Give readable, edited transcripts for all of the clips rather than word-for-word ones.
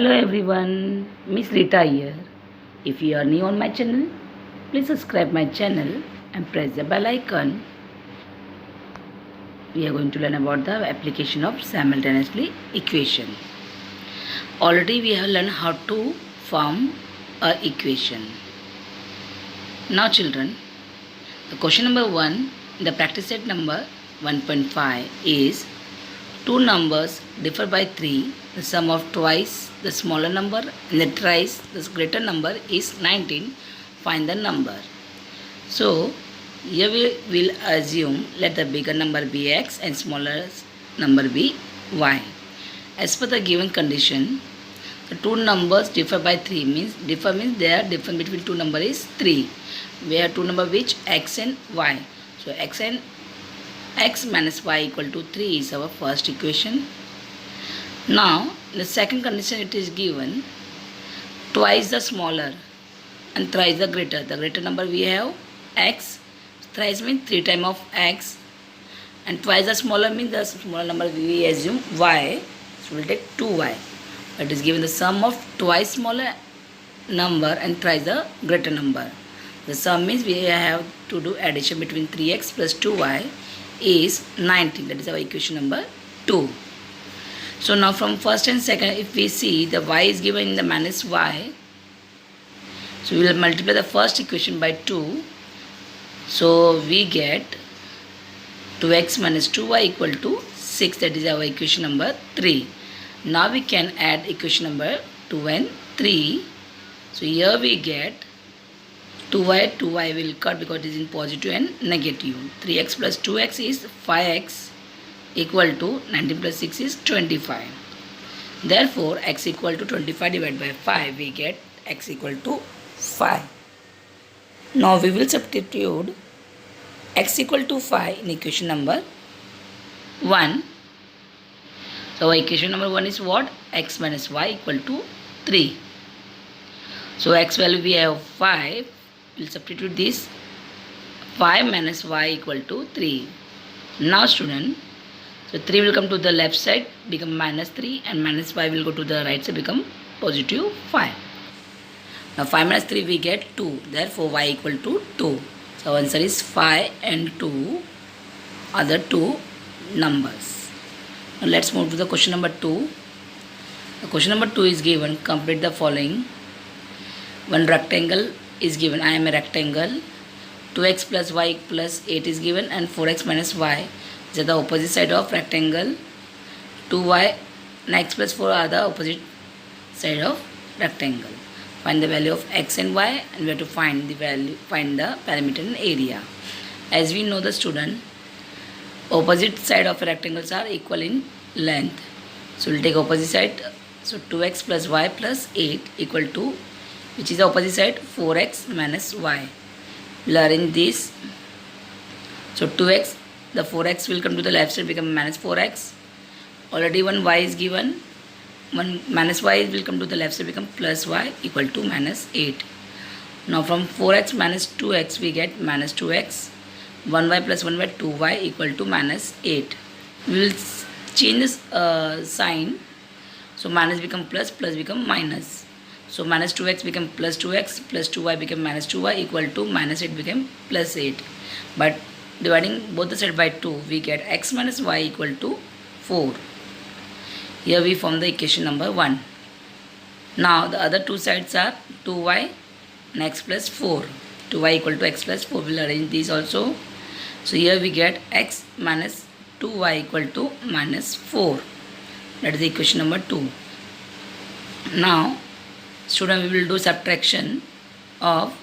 Hello everyone, Miss Rita here. If you are new on my channel, please subscribe my channel and press the bell icon. We are going to learn about the application of simultaneously equation. Already we have learned how to form a equation. Now children, the question number 1 in the practice set number 1.5 is two numbers differ by 3. The sum of twice the smaller number and the thrice the greater number is 19. Find the number. So here we will assume let the bigger number be x and smaller number be y. As per the given condition, the two numbers differ by 3 means their difference between two numbers is 3. We have two numbers which x and y. So x minus y equal to 3 is our first equation. Now in the second condition it is given twice the smaller and thrice the greater. The greater number we have x, thrice means 3 times of x, and twice the smaller means the smaller number we assume y, so we will take 2y. It is given the sum of twice smaller number and thrice the greater number. The sum means we have to do addition between 3x plus 2y is 19. That is our equation number 2. So now from first and second, if we see the y is given in the minus y, so we will multiply the first equation by 2. So we get 2x minus 2y equal to 6. That is our equation number 3. Now we can add equation number 2 and 3. So here we get 2y will cut because it is in positive and negative. 3x plus 2x is 5x equal to 19 plus 6 is 25. Therefore, x equal to 25 divided by 5, we get x equal to 5. Now we will substitute x equal to 5 in equation number 1. So our equation number 1 is what? X minus y equal to 3. So x value we have 5. We will substitute this 5 minus y equal to 3. Now student, so 3 will come to the left side, become minus 3, and minus y will go to the right side, become positive 5. Now 5 minus 3 we get 2. Therefore y equal to 2. So answer is 5 and 2 are the two numbers. Now let's move to the question number 2. The question number 2 is given. Complete the following. One rectangle is given. I am a rectangle. 2x plus y plus 8 is given and 4x minus y. These are the opposite side of rectangle. 2y and x plus 4 are the opposite side of rectangle. Find the value of x and y, and we have to find the perimeter and area. As we know the student, opposite side of rectangles are equal in length. So we will take opposite side. So 2x plus y plus 8 equal to, which is the opposite side, 4x minus y. We will arrange this. So 2x, the 4x will come to the left side, become minus 4x. Already one y is given. One minus y will come to the left side, become plus y equal to minus 8. Now from 4x minus 2x we get minus 2x. 1y plus 1y, 2y equal to minus 8. We will change this sign. So minus become plus, plus become minus. So minus 2x become plus 2x, plus 2y become minus 2y equal to minus 8 became plus 8. But dividing both the side by 2, we get x minus y equal to 4. Here we form the equation number 1. Now the other two sides are 2y and x plus 4. 2y equal to x plus 4. We will arrange these also. So here we get x minus 2y equal to minus 4. That is the equation number 2. Now student, we will do subtraction of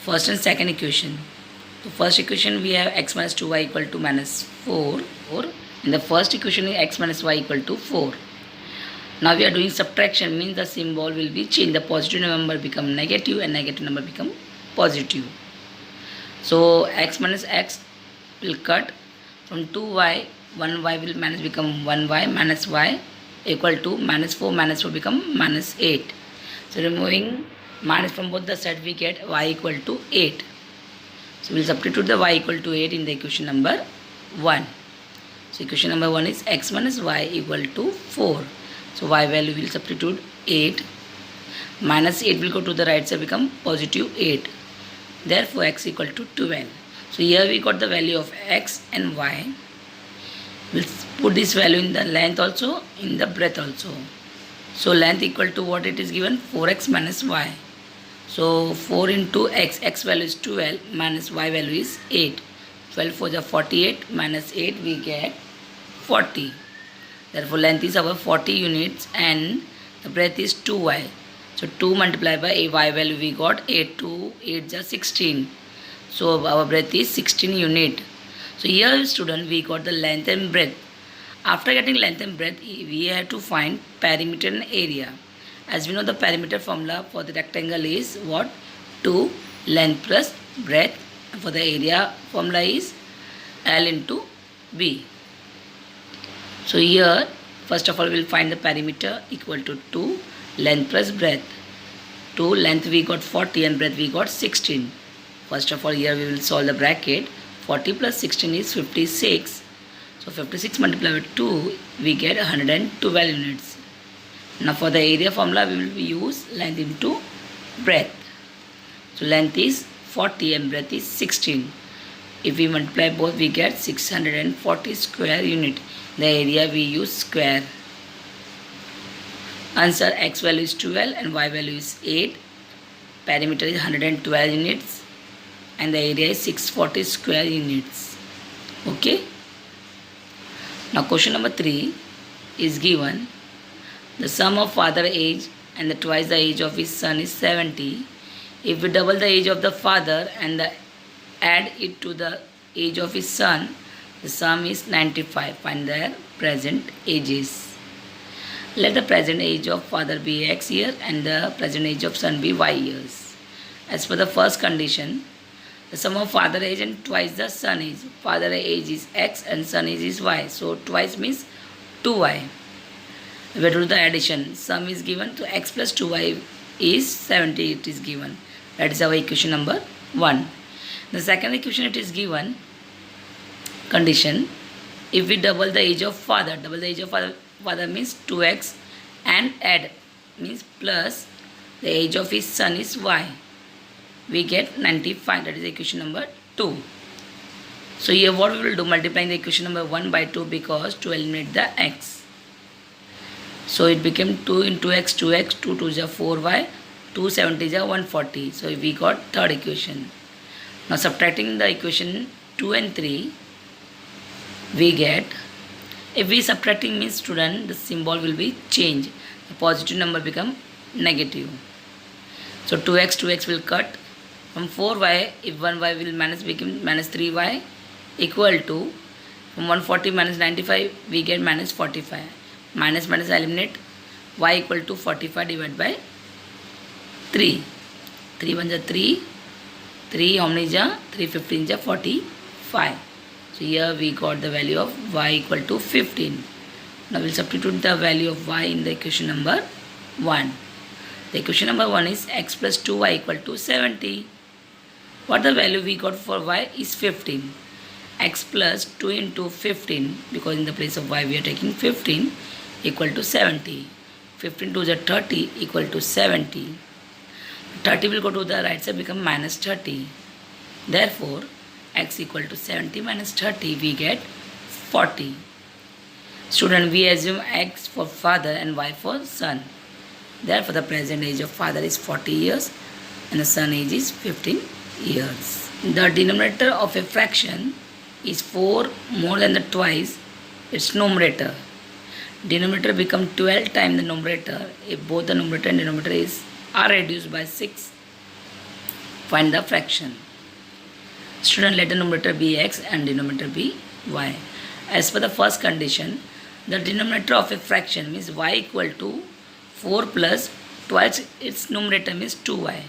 first and second equation. The first equation we have x minus 2y equal to minus 4. In the first equation is x minus y equal to 4. Now we are doing subtraction, means the symbol will be changed. The positive number become negative and negative number become positive. So x minus x will cut from 2y. 1y will minus become 1y minus y equal to minus 4 become minus 8. So removing minus from both the sides, we get y equal to 8. So we will substitute the y equal to 8 in the equation number 1. So equation number 1 is x minus y equal to 4. So y value we will substitute 8. Minus 8 will go to the right side, become positive 8. Therefore, x equal to 12. So here we got the value of x and y. We'll put this value in the length also, in the breadth also. So length equal to what it is given? 4x minus y. So 4 into x, x value is 12 minus y value is 8. 12 for the 48 minus 8 we get 40. Therefore length is our 40 units and the breadth is 2y. So 2 multiplied by a y value we got 8. 2 8 is 16. So our breadth is 16 unit. So here student we got the length and breadth. After getting length and breadth we have to find perimeter and area. As we know the perimeter formula for the rectangle is what? 2 length plus breadth. For the area formula is L into B. So here first of all we will find the perimeter equal to 2 length plus breadth. 2 length we got 40 and breadth we got 16. First of all here we will solve the bracket. 40 plus 16 is 56. So 56 multiplied by 2 we get 112 units. Now for the area formula we will use length into breadth. So length is 40 and breadth is 16. If we multiply both we get 640 square unit. The area we use square. Answer x value is 12 and y value is 8. Perimeter is 112 units and the area is 640 square units. Okay. Now question number 3 is given. The sum of father age and the twice the age of his son is 70. If we double the age of the father and add it to the age of his son, the sum is 95. Find their present ages. Let the present age of father be x year and the present age of son be y years. As per the first condition, the sum of father age and twice the son age. Father age is x and son age is y. So twice means 2y. We do the addition. Sum is given to x plus 2y is 70. It is given. That is our equation number 1. The second equation it is given condition. If we double the age of father, father means 2x and add means plus the age of his son is y. We get 95. That is equation number 2. So here what we will do, multiplying the equation number 1 by 2 because to eliminate the x. So it became 2 into x, 2x, 2 2 is 4y, 2 70 is 140. So we got third equation. Now subtracting the equation 2 and 3, we get, if we subtracting means student, the symbol will be changed. The positive number become negative. So 2x will cut. From 4y, if 1y will become minus 3y equal to, from 140 minus 95, we get minus 45. Minus eliminate, y equal to 45 divided by 3. 3 1 is 3. 3 how many is 3 15 is 45. So here we got the value of y equal to 15. Now we'll substitute the value of y in the equation number 1. The equation number 1 is x plus 2y equal to 70. What the value we got for y is 15. X plus 2 into 15, because in the place of y we are taking 15, equal to 70. 15 2 is 30 equal to 70. 30 will go to the right side, become minus 30. Therefore, x equal to 70 minus 30, we get 40. Student, we assume x for father and y for son. Therefore, the present age of father is 40 years and the son age is 15 years. The denominator of a fraction is 4 more than the twice its numerator. Denominator become 12 times the numerator if both the numerator and denominator are reduced by 6. Find the fraction. Student, let the numerator be x and denominator be y. As per the first condition, the denominator of a fraction means y equal to 4 plus twice its numerator means 2y.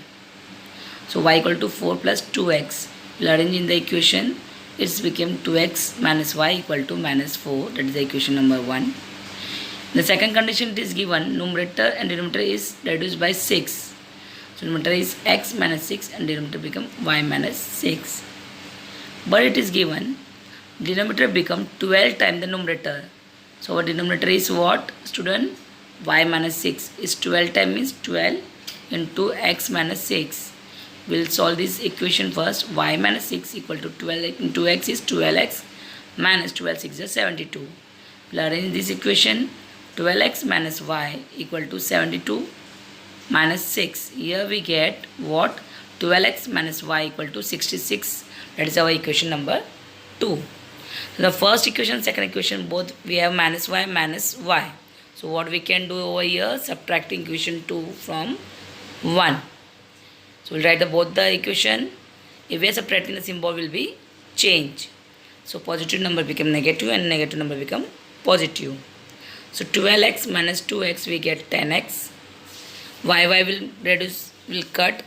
So y equal to 4 plus 2x. We'll arrange in the equation. It's became 2x minus y equal to minus 4. That is the equation number 1. The second condition it is given, numerator and denominator is reduced by 6. So numerator is x minus 6 and denominator become y minus 6. But it is given, denominator become 12 times the numerator. So our denominator is what, student? y minus 6 is 12 times means 12 into x minus 6. We'll solve this equation first. Y minus 6 equal to 12 into x is 12x minus 12 6 is 72. We'll arrange this equation. 12x minus y equal to 72 minus 6. Here we get what? 12x minus y equal to 66. That is our equation number 2. So the first equation, second equation, both we have minus y minus y. So what we can do over here, subtracting equation 2 from 1. So we'll write both the equation. If we are subtracting, the symbol will be change. So positive number become negative and negative number become positive. So 12x minus 2x we get 10x. Y will reduce, will cut.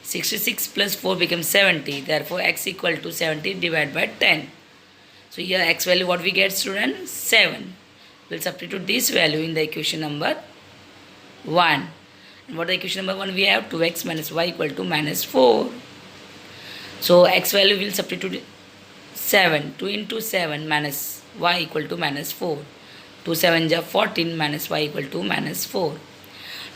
66 plus 4 becomes 70. Therefore x equal to 70 divided by 10. So here x value what we get, student? 7. We'll substitute this value in the equation number 1. And what the equation number 1 we have? 2x minus y equal to minus 4. So x value will substitute 7. 2 into 7 minus y equal to minus 4. 2 7 is 14 minus y equal to minus 4.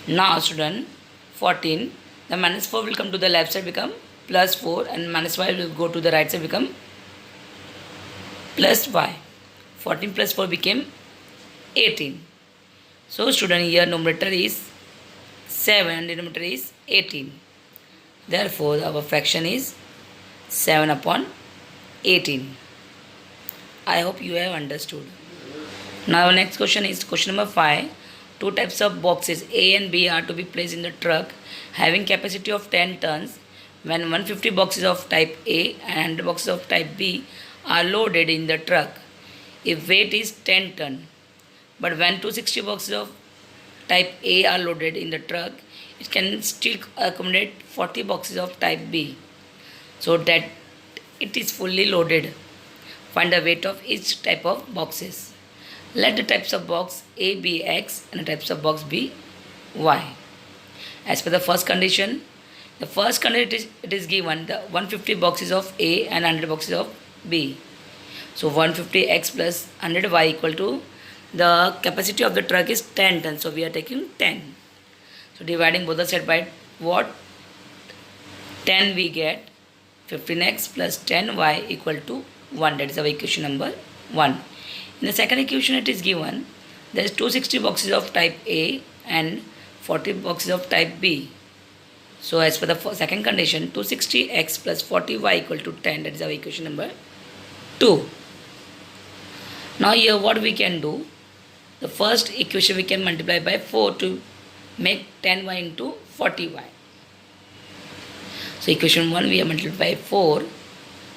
Now student, 14, the minus 4 will come to the left side become plus 4 and minus y will go to the right side become plus y. 14 plus 4 became 18. So student, here numerator is 7 and denominator is 18. Therefore our fraction is 7 upon 18. I hope you have understood. Now our next question is question number 5. Two types of boxes A and B are to be placed in the truck having capacity of 10 tons. When 150 boxes of type A and 100 boxes of type B are loaded in the truck, if weight is 10 ton, but when 260 boxes of type A are loaded in the truck, it can still accommodate 40 boxes of type B, so that it is fully loaded. Find the weight of each type of boxes. Let the types of box A be X and the types of box be Y. As per the first condition, it is given the 150 boxes of A and 100 boxes of B. So 150x plus 100y equal to the capacity of the truck is 10 tons. So we are taking 10. So dividing both the side by what? 10 we get 15x plus 10y equal to 1. That is our equation number 1. In the second equation it is given there is 260 boxes of type A and 40 boxes of type B. So as per the second condition, 260x plus 40y equal to 10. That is our equation number 2. Now here what we can do, the first equation we can multiply by 4 to make 10y into 40y. So equation 1 we have multiplied by 4.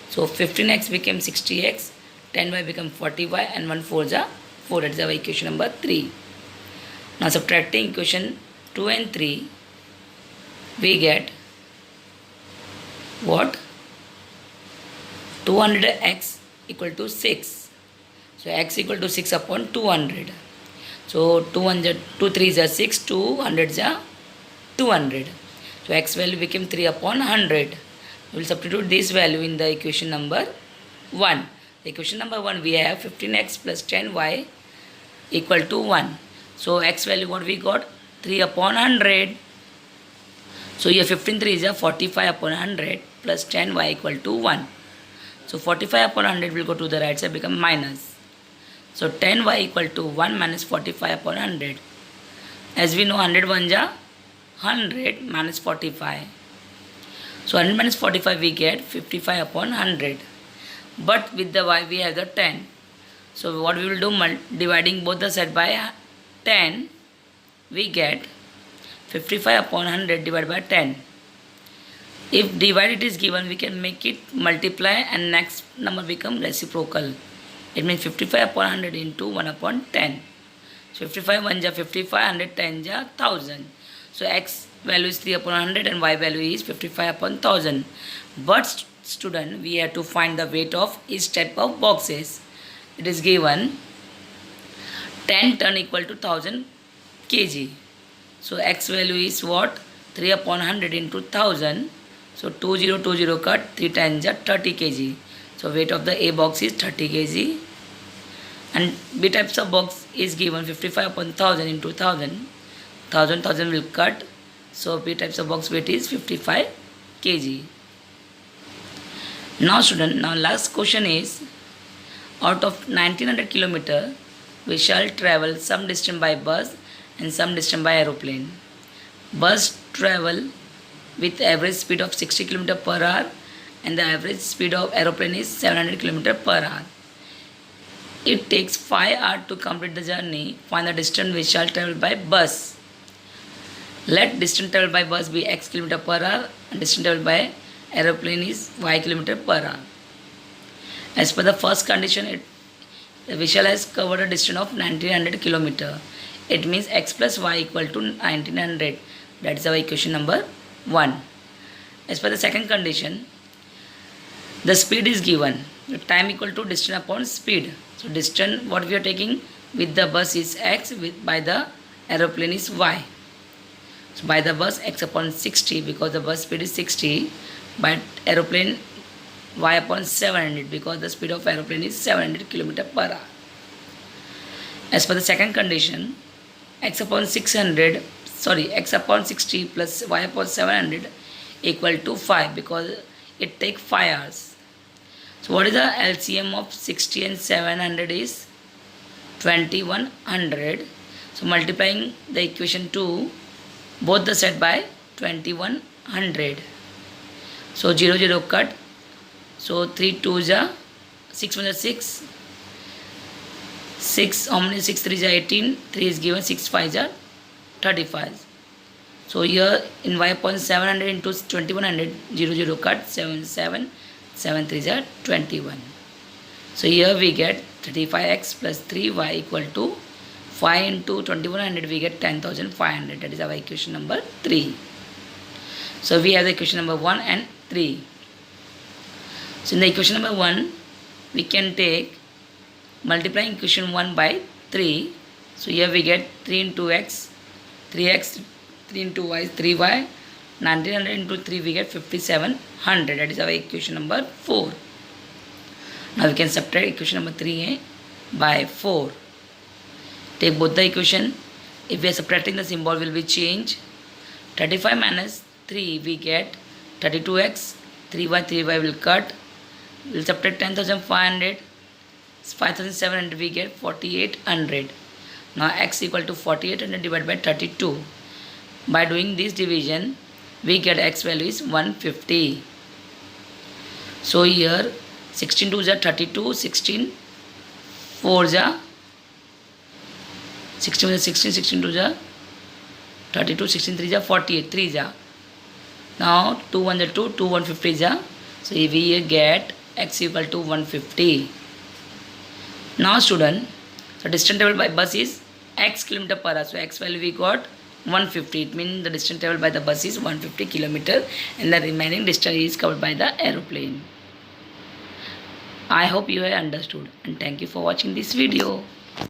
So 15x became 60x, 10y become 40y and 1 4 is 4. That is our equation number 3. Now subtracting equation 2 and 3, we get what? 200x equal to 6. So x equal to 6 upon 200. So 2 3s are 6, 200s are 200. So x value became 3 upon 100. We will substitute this value in the equation number 1. The equation number 1 we have 15x plus 10y equal to 1. So x value what we got? 3 upon 100. So here 15 3 is 45 upon 100 plus 10y equal to 1. So 45 upon 100 will go to the right side become minus. So 10y equal to 1 minus 45 upon 100. As we know 100 1 is 100 minus 45. So 100 minus 45 we get 55 upon 100. But with the y we have the 10. So what we will do, dividing both the side by 10, we get 55 upon 100 divided by 10. If divided is given, we can make it multiply and next number become reciprocal. It means 55 upon 100 into 1 upon 10. So 55 1 is 55, 100 10 is 1000. So x value is 3 upon 100 and y value is 55 upon 1000. But student, we have to find the weight of each type of boxes. It is given 10 ton equal to 1000 kg. So x value is what? 3 upon 100 into 1000. So 2020 cut 3 times 30 kg. So weight of the A box is 30 kg. And B types of box is given 55 upon 1000 into 1000. 1000 will cut. So B types of box weight is 55 kg. Now student, now last question is, out of 1900 km, we shall travel some distance by bus and some distance by aeroplane. Bus travel with average speed of 60 km per hour and the average speed of aeroplane is 700 km per hour. It takes 5 hours to complete the journey. Find the distance we shall travel by bus. Let distance traveled by bus be x km per hour and distance traveled by aeroplane is y km per hour. As per the first condition, the Vishal has covered a distance of 1900 km. It means x plus y equal to 1900. That is our equation number 1. As per the second condition, the speed is given. The time equal to distance upon speed. So distance what we are taking with the bus is x, by the aeroplane is y. So by the bus x upon 60 because the bus speed is 60, by aeroplane y upon 700 because the speed of aeroplane is 700 km per hour. As per the second condition, x upon 60 plus y upon 700 equal to 5 because it takes 5 hours. So what is the LCM of 60 and 700 is 2100. So multiplying the equation 2, both the set by 2100. So 0 0 cut. So 3 2s are 6 1 is 6. 6 how many 6 3s are 18. 3 is given, 6 5s are 35. So here in y upon 700 into 2100, 0 0 cut, 7 7 7 3s are 21. So here we get 35x plus 3y equal to 5 into 2100, we get 10,500. That is our equation number 3. So we have the equation number 1 and 3. So in the equation number 1, we can take multiplying equation 1 by 3. So here we get 3 into x, 3x, 3 into y, 3y, 1900 into 3 we get 5700. That is our equation number 4. Now we can subtract equation number 3a by 4. Take both the equation. If we are subtracting, the symbol will be changed. 35 minus 3 we get 32x, 3y will cut. We will subtract 10,500, 5,700 we get 4,800. Now x equal to 4,800 divided by 32. By doing this division, we get x value is 150. So here 16 2s are 32, 16 4s are 16 16, 16 2s are 32, 16 3s are 48, 3s are. Now 2 1 are 2, 2 150s are. So we get x equal to 150. Now student, so distance traveled by bus is x km per hour. So x value we got 150. It means the distance traveled by the bus is 150 km and the remaining distance is covered by the aeroplane. I hope you have understood and thank you for watching this video.